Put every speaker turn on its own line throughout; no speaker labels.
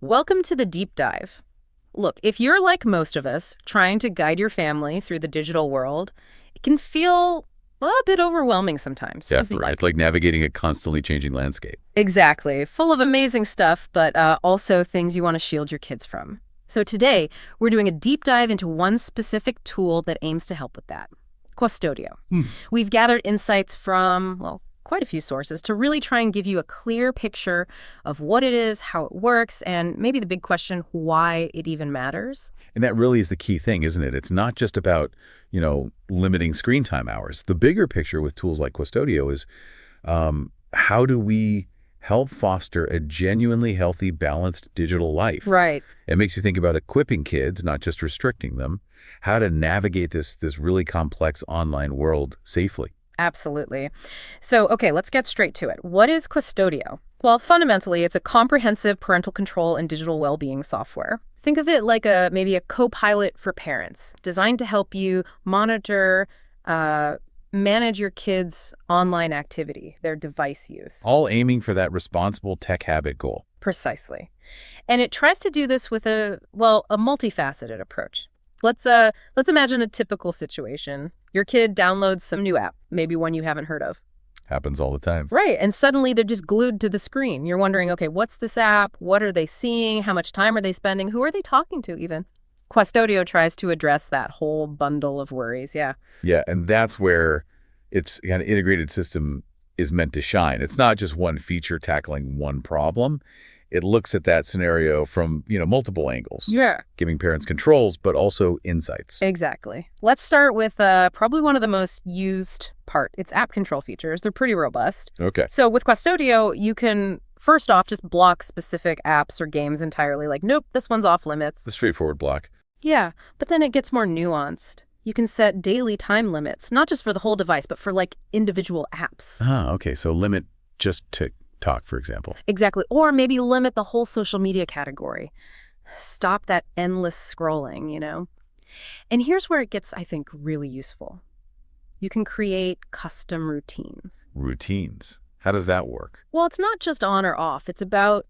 Welcome to the deep dive. Look, if you're like most of us, trying to guide your family through the digital world, it can feel well, a bit overwhelming sometimes.
Definitely. It's like navigating a constantly changing landscape.
Exactly. Full of amazing stuff, but also things you want to shield your kids from. So today, we're doing a deep dive into one specific tool that aims to help with that. Qustodio.
Hmm.
We've gathered insights from, well, quite a few sources to really try and give you a clear picture of what it is, how it works, and maybe the big question, why it even matters.
And that really is the key thing, isn't it? It's not just about, limiting screen time hours. The bigger picture with tools like Qustodio is how do we help foster a genuinely healthy, balanced digital life?
Right.
It makes you think about equipping kids, not just restricting them, how to navigate this really complex online world safely.
Absolutely. So, okay, let's get straight to it. What is Qustodio? Well, fundamentally, it's a comprehensive parental control and digital well-being software. Think of it like maybe a co-pilot for parents, designed to help you monitor, manage your kids' online activity, their device use.
All aiming for that responsible tech habit goal.
Precisely. And it tries to do this with a multifaceted approach. Let's imagine a typical situation. Your kid downloads some new app, maybe one you haven't heard of.
Happens all the time.
Right, and suddenly they're just glued to the screen. You're wondering, okay, what's this app? What are they seeing? How much time are they spending? Who are they talking to even? Qustodio tries to address that whole bundle of worries, yeah.
Yeah, and that's where its kind of integrated system is meant to shine. It's not just one feature tackling one problem. It looks at that scenario from, multiple angles.
Yeah.
Giving parents controls, but also insights.
Exactly. Let's start with probably one of the most used part. It's app control features. They're pretty robust.
Okay.
So with Qustodio, you can, first off, just block specific apps or games entirely. Like, nope, this one's off limits.
The straightforward block.
Yeah, but then it gets more nuanced. You can set daily time limits, not just for the whole device, but for, like, individual apps.
Ah, okay. So limit just TikTok, for example.
Exactly. Or maybe limit the whole social media category. Stop that endless scrolling. And here's where it gets, I think, really useful. You can create custom routines.
Routines. How does that work?
Well, it's not just on or off. It's about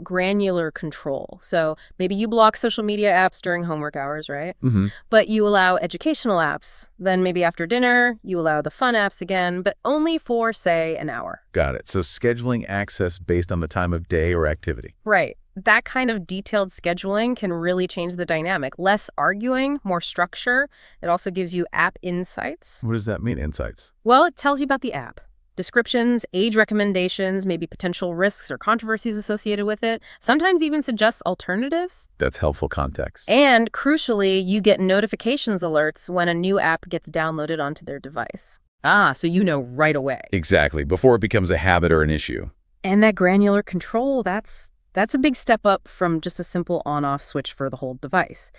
granular control. So maybe you block social media apps during homework hours, right?
Mm-hmm.
But you allow educational apps. Then maybe after dinner, you allow the fun apps again, but only for, say, an hour.
Got it. So scheduling access based on the time of day or activity.
Right. That kind of detailed scheduling can really change the dynamic. Less arguing, more structure. It also gives you app insights.
What does that mean, insights?
Well, it tells you about the app. Descriptions, age recommendations, maybe potential risks or controversies associated with it. Sometimes even suggests alternatives.
That's helpful context.
And crucially, you get notifications alerts when a new app gets downloaded onto their device. Ah, so you know right away.
Exactly, before it becomes a habit or an issue.
And that granular control, that's a big step up from just a simple on-off switch for the whole device.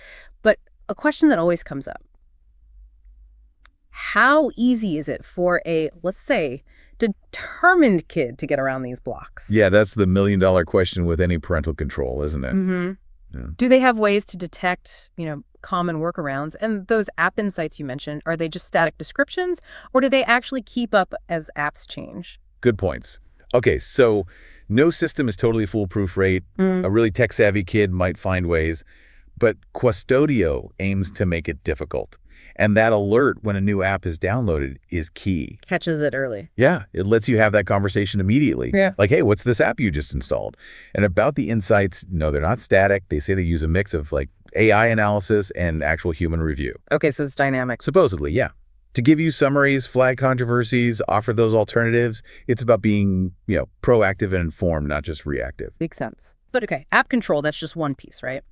But a question that always comes up. How easy is it for a, let's say, determined kid to get around these blocks?
Yeah, that's the million-dollar question with any parental control, isn't it?
Mm-hmm.
Yeah.
Do they have ways to detect, common workarounds? And those app insights you mentioned, are they just static descriptions, or do they actually keep up as apps change?
Good points. Okay, so no system is totally foolproof, right? A really tech-savvy kid might find ways, but Qustodio aims to make it difficult. And that alert when a new app is downloaded is key.
Catches it early.
Yeah, it lets you have that conversation immediately.
Yeah.
Like, hey, what's this app you just installed? And about the insights, no, they're not static. They say they use a mix of like AI analysis and actual human review.
Okay, so it's dynamic.
Supposedly, yeah. To give you summaries, flag controversies, offer those alternatives, it's about being, proactive and informed, not just reactive.
Makes sense. But okay, app control, that's just one piece, right?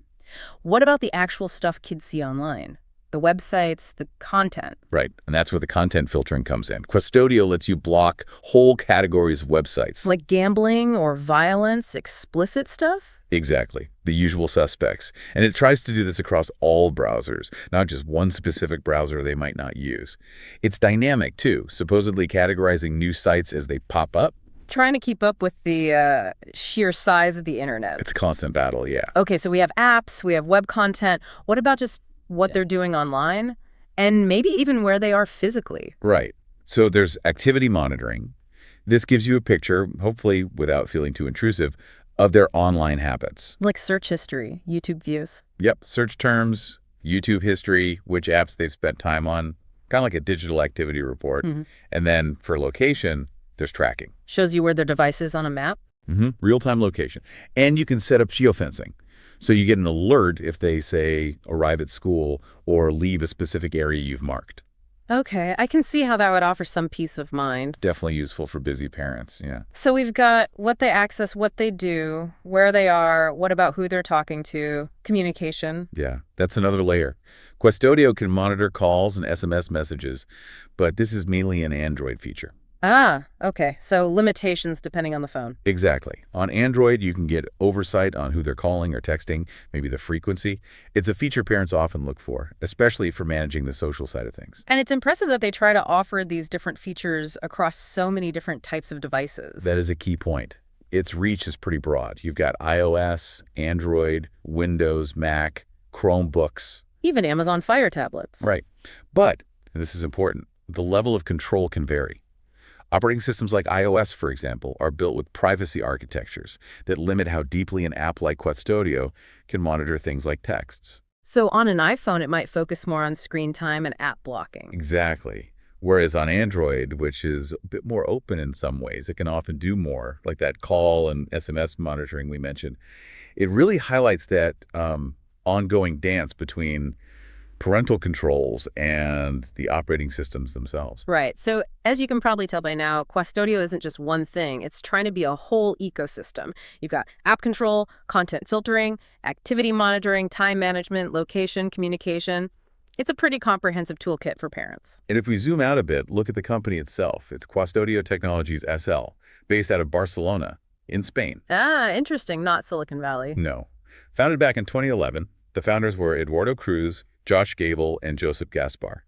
What about the actual stuff kids see online? The websites, the content.
Right, and that's where the content filtering comes in. Qustodio lets you block whole categories of websites.
Like gambling or violence, explicit stuff?
Exactly, the usual suspects. And it tries to do this across all browsers, not just one specific browser they might not use. It's dynamic, too, supposedly categorizing new sites as they pop up.
Trying to keep up with the sheer size of the internet.
It's a constant battle, yeah.
Okay, so we have apps, we have web content. What about just what they're doing online, and maybe even where they are physically?
Right. So there's activity monitoring. This gives you a picture, hopefully without feeling too intrusive, of their online habits.
Like search history, YouTube views.
Yep, search terms, YouTube history, which apps they've spent time on, kind of like a digital activity report.
Hmm.
And then for location, there's tracking.
Shows you where their device is on a map.
Real-time location. And you can set up geofencing. So you get an alert if they, say, arrive at school or leave a specific area you've marked.
Okay, I can see how that would offer some peace of mind.
Definitely useful for busy parents, yeah.
So we've got what they access, what they do, where they are, what about who they're talking to, communication.
Yeah, that's another layer. Qustodio can monitor calls and SMS messages, but this is mainly an Android feature.
Ah, okay. So limitations depending on the phone.
Exactly. On Android, you can get oversight on who they're calling or texting, maybe the frequency. It's a feature parents often look for, especially for managing the social side of things.
And it's impressive that they try to offer these different features across so many different types of devices.
That is a key point. Its reach is pretty broad. You've got iOS, Android, Windows, Mac, Chromebooks.
Even Amazon Fire tablets.
Right. But, and this is important, the level of control can vary. Operating systems like iOS, for example, are built with privacy architectures that limit how deeply an app like Qustodio can monitor things like texts.
So on an iPhone, it might focus more on screen time and app blocking.
Exactly. Whereas on Android, which is a bit more open in some ways, it can often do more, like that call and SMS monitoring we mentioned. It really highlights that ongoing dance between parental controls and the operating systems themselves.
Right. So as you can probably tell by now, Qustodio isn't just one thing. It's trying to be a whole ecosystem. You've got app control, content filtering, activity monitoring, time management, location, communication. It's a pretty comprehensive toolkit for parents.
And if we zoom out a bit, look at the company itself. It's Qustodio Technologies SL, based out of Barcelona, in Spain.
Ah, interesting. Not Silicon Valley.
No. Founded back in 2011, the founders were Eduardo Cruz, Josh Gable, and Joseph Gaspar.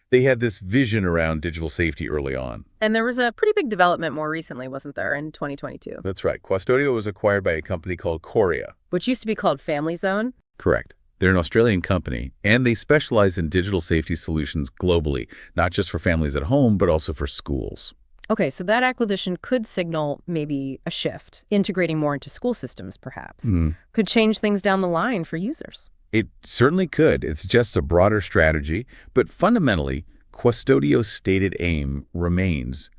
They had this vision around digital safety early on.
And there was a pretty big development more recently, wasn't there, in 2022?
That's right. Qustodio was acquired by a company called Coria.
Which used to be called Family Zone.
Correct. They're an Australian company, and they specialize in digital safety solutions globally, not just for families at home, but also for schools.
Okay, so that acquisition could signal maybe a shift, integrating more into school systems, perhaps. Could change things down the line for users.
It certainly could. It's just a broader strategy, but fundamentally, Questodio's stated aim remains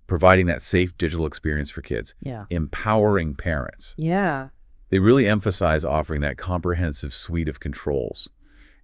providing that safe digital experience for kids,
Yeah.
empowering parents.
Yeah.
They really emphasize offering that comprehensive suite of controls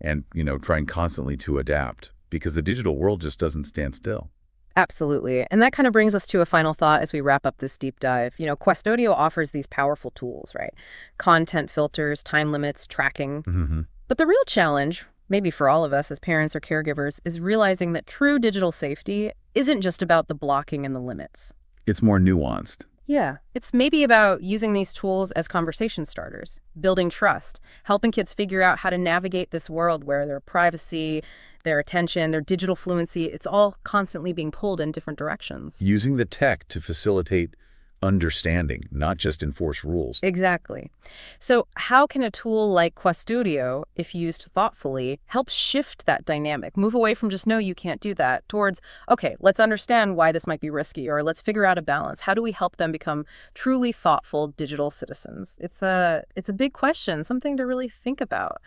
and, trying constantly to adapt because the digital world just doesn't stand still.
Absolutely. And that kind of brings us to a final thought as we wrap up this deep dive. Qustodio offers these powerful tools, right? Content filters, time limits, tracking. But the real challenge, maybe for all of us as parents or caregivers, is realizing that true digital safety isn't just about the blocking and the limits.
It's more nuanced.
Yeah. It's maybe about using these tools as conversation starters, building trust, helping kids figure out how to navigate this world where their privacy, their attention, their digital fluency, it's all constantly being pulled in different directions.
Using the tech to facilitate understanding, not just enforce rules.
Exactly. So how can a tool like Qustodio, if used thoughtfully, help shift that dynamic, move away from just, no, you can't do that, towards, okay, let's understand why this might be risky, or let's figure out a balance. How do we help them become truly thoughtful digital citizens? It's a big question, something to really think about.